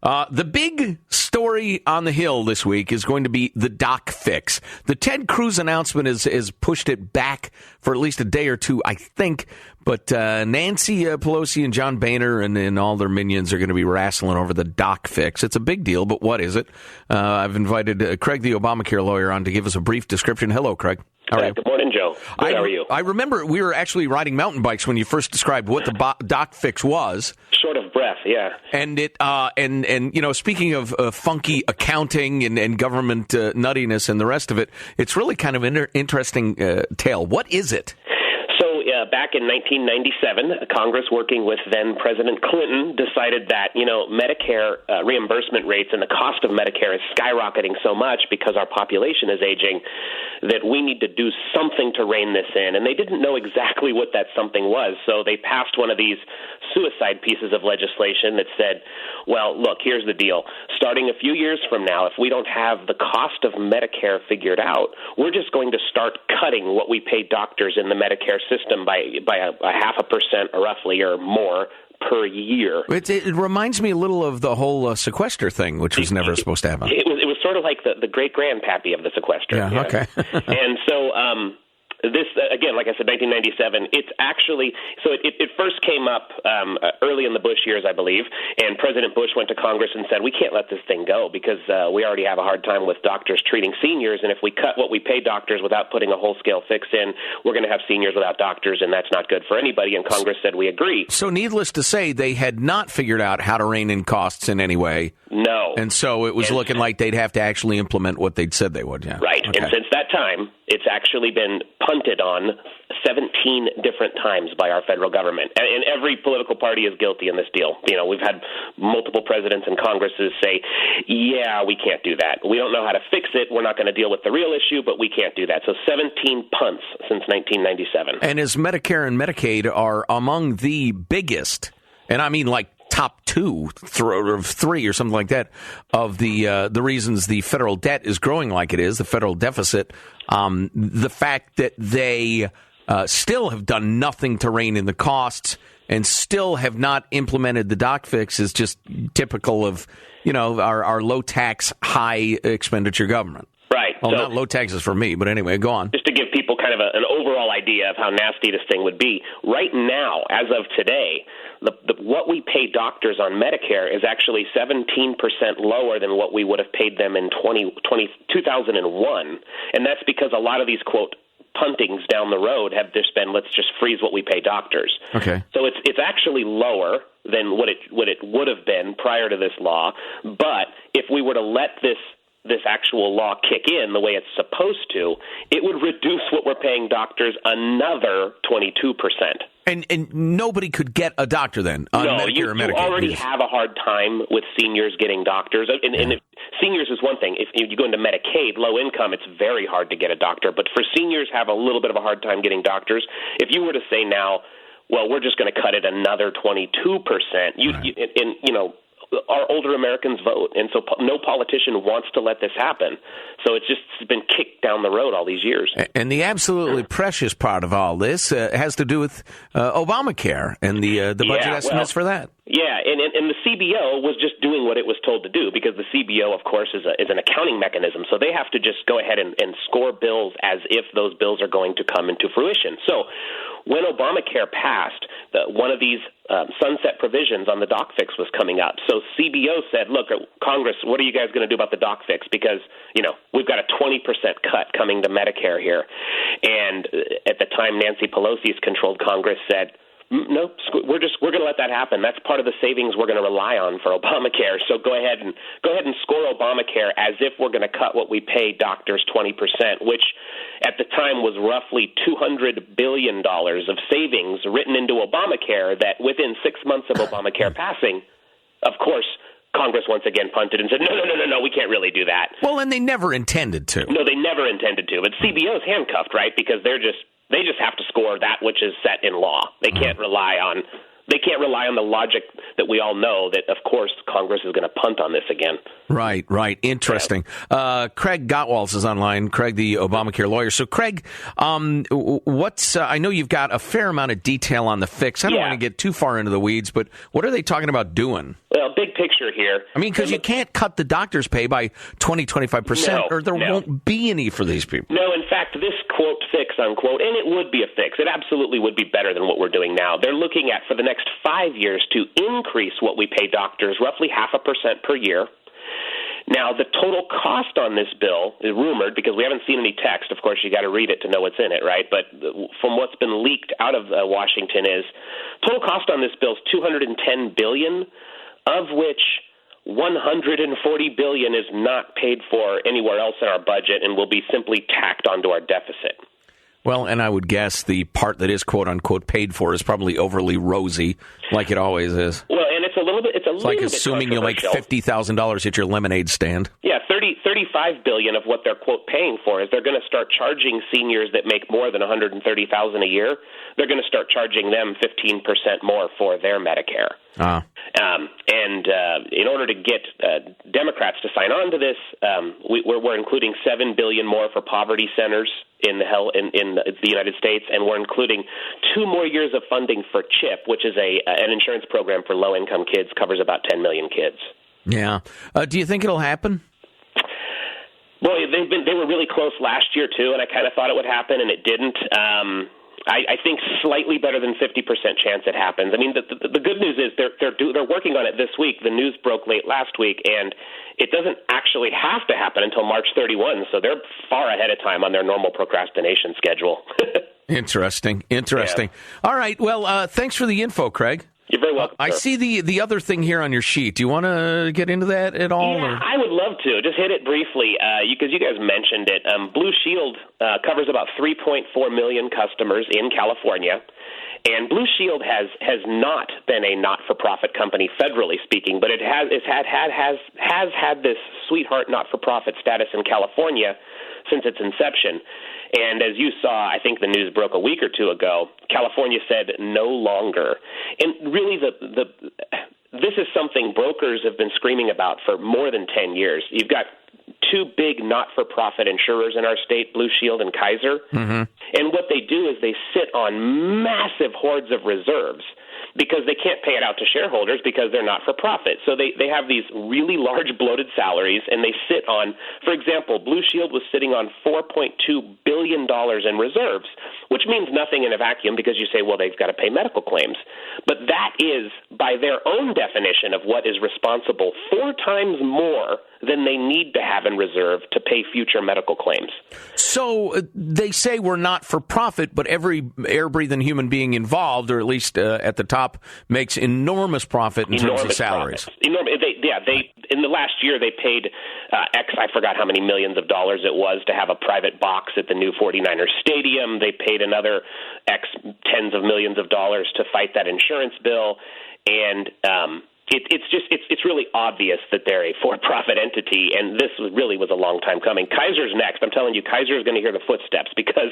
The big story on the Hill this week is going to be the doc fix. The Ted Cruz announcement has pushed it back for at least a day or two, I think. But Nancy Pelosi and John Boehner and all their minions are going to be wrestling over the doc fix. It's a big deal, but what is it? I've invited Craig, the Obamacare lawyer, on to give us a brief description. Hello, Craig. How are you? Good morning, Joe. Good, how are you? I remember we were actually riding mountain bikes when you first described what the doc fix was. Short of breath, yeah. And it and you know, speaking of funky accounting and government nuttiness and the rest of it, it's really kind of an interesting tale. What is it? Back in 1997, Congress, working with then President Clinton, decided that, Medicare reimbursement rates and the cost of Medicare is skyrocketing so much because our population is aging that we need to do something to rein this in. And they didn't know exactly what that something was. So they passed one of these suicide pieces of legislation that said, well, look, here's the deal. Starting a few years from now, if we don't have the cost of Medicare figured out, we're just going to start cutting what we pay doctors in the Medicare system by a 0.5% roughly or more per year. It reminds me a little of the whole sequester thing, which was never supposed to happen. It was sort of like the great-grandpappy of the sequester. Yeah. Okay. And so this, again, like I said, 1997, it's actually, so it first came up early in the Bush years, I believe, and President Bush went to Congress and said, we can't let this thing go because we already have a hard time with doctors treating seniors, and if we cut what we pay doctors without putting a whole-scale fix in, we're going to have seniors without doctors, and that's not good for anybody, and Congress said we agree. So needless to say, they had not figured out how to rein in costs in any way. No. And so it was looking like they'd have to actually implement what they'd said they would, yeah. Right, okay. And since that time, it's actually been punted on 17 different times by our federal government. And every political party is guilty in this deal. We've had multiple presidents and Congresses say, yeah, we can't do that. We don't know how to fix it. We're not going to deal with the real issue, but we can't do that. So 17 punts since 1997. And as Medicare and Medicaid are among the biggest, and I mean like top two or three or something like that of the reasons the federal debt is growing like it is, the federal deficit, the fact that they still have done nothing to rein in the costs and still have not implemented the doc fix is just typical of, our low tax, high expenditure government. Right. Well, not low taxes for me, but anyway, go on. Just to give people kind of an overall idea of how nasty this thing would be, right now, as of today, what we pay doctors on Medicare is actually 17% lower than what we would have paid them in 2001. And that's because a lot of these, quote, puntings down the road have just been, let's just freeze what we pay doctors. Okay. So it's actually lower than what it would have been prior to this law. But if we were to let this actual law kick in the way it's supposed to, it would reduce what we're paying doctors another 22%. And nobody could get a doctor then on Medicare or Medicaid. You already have a hard time with seniors getting doctors. And if seniors is one thing. If you go into Medicaid, low income, it's very hard to get a doctor. But for seniors, have a little bit of a hard time getting doctors. If you were to say now, well, we're just going to cut it another 22%, our older Americans vote, and so no politician wants to let this happen. So it's been kicked down the road all these years. And the absolutely precious part of all this has to do with Obamacare and the budget estimates for that. Yeah, and the CBO was just doing what it was told to do because the CBO, of course, is an accounting mechanism. So they have to just go ahead and score bills as if those bills are going to come into fruition. So when Obamacare passed, one of these sunset provisions on the doc fix was coming up. So CBO said, look, Congress, what are you guys going to do about the doc fix? Because, we've got a 20% cut coming to Medicare here. And at the time, Nancy Pelosi's controlled Congress said, no, we're going to let that happen. That's part of the savings we're going to rely on for Obamacare. So go ahead and score Obamacare as if we're going to cut what we pay doctors 20%, which at the time was roughly $200 billion of savings written into Obamacare that within 6 months of Obamacare passing, of course, Congress once again punted and said, no, we can't really do that. Well, and they never intended to. No, they never intended to. But CBO's handcuffed, right, because they just have to score that which is set in law. They can't rely on They can't rely on the logic that we all know that, of course, Congress is going to punt on this again. Right. Interesting. Yeah. Craig Gottwals is online. Craig, the Obamacare lawyer. So, Craig, I know you've got a fair amount of detail on the fix. I don't want to get too far into the weeds, but what are they talking about doing? Well, big picture here. I mean, because you can't cut the doctor's pay by 20-25%, or there won't be any for these people. No, in fact, this quote fix, unquote, and it would be a fix. It absolutely would be better than what we're doing now. They're looking at, for the next 5 years, to increase what we pay doctors roughly 0.5% per year. Now, the total cost on this bill is rumored, because we haven't seen any text. Of course, you got to read it to know what's in it, right? But from what's been leaked out of Washington is total cost on this bill is $210 billion, of which $140 billion is not paid for anywhere else in our budget and will be simply tacked onto our deficit. Well, and I would guess the part that is quote-unquote paid for is probably overly rosy, like it always is. Well, and it's a little bit like assuming you'll make $50,000 at your lemonade stand. Yeah, $35 billion of what they're, quote, paying for is they're going to start charging seniors that make more than $130,000 a year. They're going to start charging them 15% more for their Medicare. In order to get Democrats to sign on to this, we're including $7 billion more for poverty centers in the United States, and we're including 2 more years of funding for CHIP, which is an insurance program for low-income kids, covers about 10 million kids. Yeah. Do you think it'll happen? Boy, they were really close last year too, and I kind of thought it would happen, and it didn't. I think slightly better than 50% chance it happens. I mean, the good news is they're working on it this week. The news broke late last week, and it doesn't actually have to happen until March 31. So they're far ahead of time on their normal procrastination schedule. Interesting. Yeah. All right. Well, thanks for the info, Craig. You're very welcome. I see the other thing here on your sheet. Do you want to get into that at all? Yeah, I would love to. Just hit it briefly, because you guys mentioned it. Blue Shield covers about 3.4 million customers in California. And Blue Shield has not been a not-for-profit company, federally speaking, but it has had this sweetheart not-for-profit status in California since its inception. And as you saw, I think the news broke a week or two ago, California said no longer. And really, this is something brokers have been screaming about for more than 10 years. You've got 2 big not-for-profit insurers in our state, Blue Shield and Kaiser. Mm-hmm. And what they do is they sit on massive hordes of reserves because they can't pay it out to shareholders because they're not-for-profit. So they have these really large bloated salaries, and they sit on, for example, Blue Shield was sitting on $4.2 billion in reserves, which means nothing in a vacuum because you say, well, they've got to pay medical claims. But that is, by their own definition of what is responsible, 4 times more than they need to have in reserve to pay future medical claims. So they say we're not for profit, but every air-breathing human being involved, or at least at the top, makes enormous profit in terms of salaries. They in the last year they paid I forgot how many millions of dollars it was to have a private box at the new 49ers stadium. They paid another X tens of millions of dollars to fight that insurance bill, and it's really obvious that they're a for-profit entity, and this really was a long time coming. Kaiser's next. I'm telling you, Kaiser is going to hear the footsteps because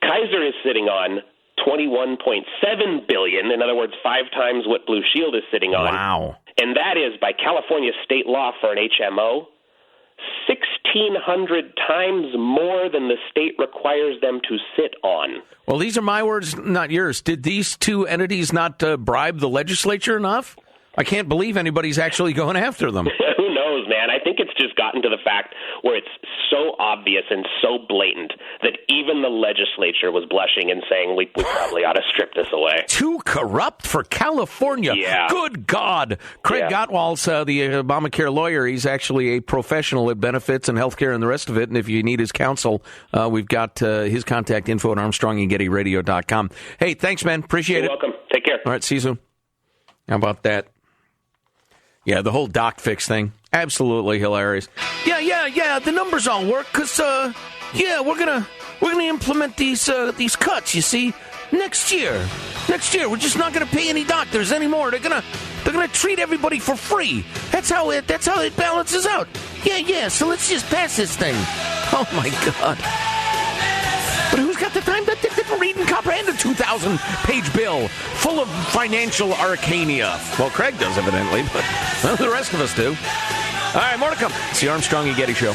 Kaiser is sitting on $21.7 billion, in other words, 5 times what Blue Shield is sitting on. Wow. And that is, by California state law for an HMO, 1,600 times more than the state requires them to sit on. Well, these are my words, not yours. Did these 2 entities not bribe the legislature enough? I can't believe anybody's actually going after them. Who knows, man? I think it's just gotten to the fact where it's so obvious and so blatant that even the legislature was blushing and saying we probably ought to strip this away. Too corrupt for California. Yeah. Good God. Craig Gottwals, the Obamacare lawyer, he's actually a professional at benefits and healthcare and the rest of it. And if you need his counsel, we've got his contact info at ArmstrongandGettyRadio.com. Hey, thanks, man. Appreciate it. You're welcome. Take care. All right, see you soon. How about that? Yeah, the whole doc fix thing, absolutely hilarious. Yeah, the numbers all work because, we're gonna implement these cuts. You see, next year, we're just not gonna pay any doctors anymore. They're gonna treat everybody for free. That's how it balances out. Yeah. So let's just pass this thing. Oh my God! But who's got the time to read and comprehend in 2000? 2,000-page bill full of financial arcania. Well, Craig does, evidently, but the rest of us do. All right, more to come. It's the Armstrong and Getty Show.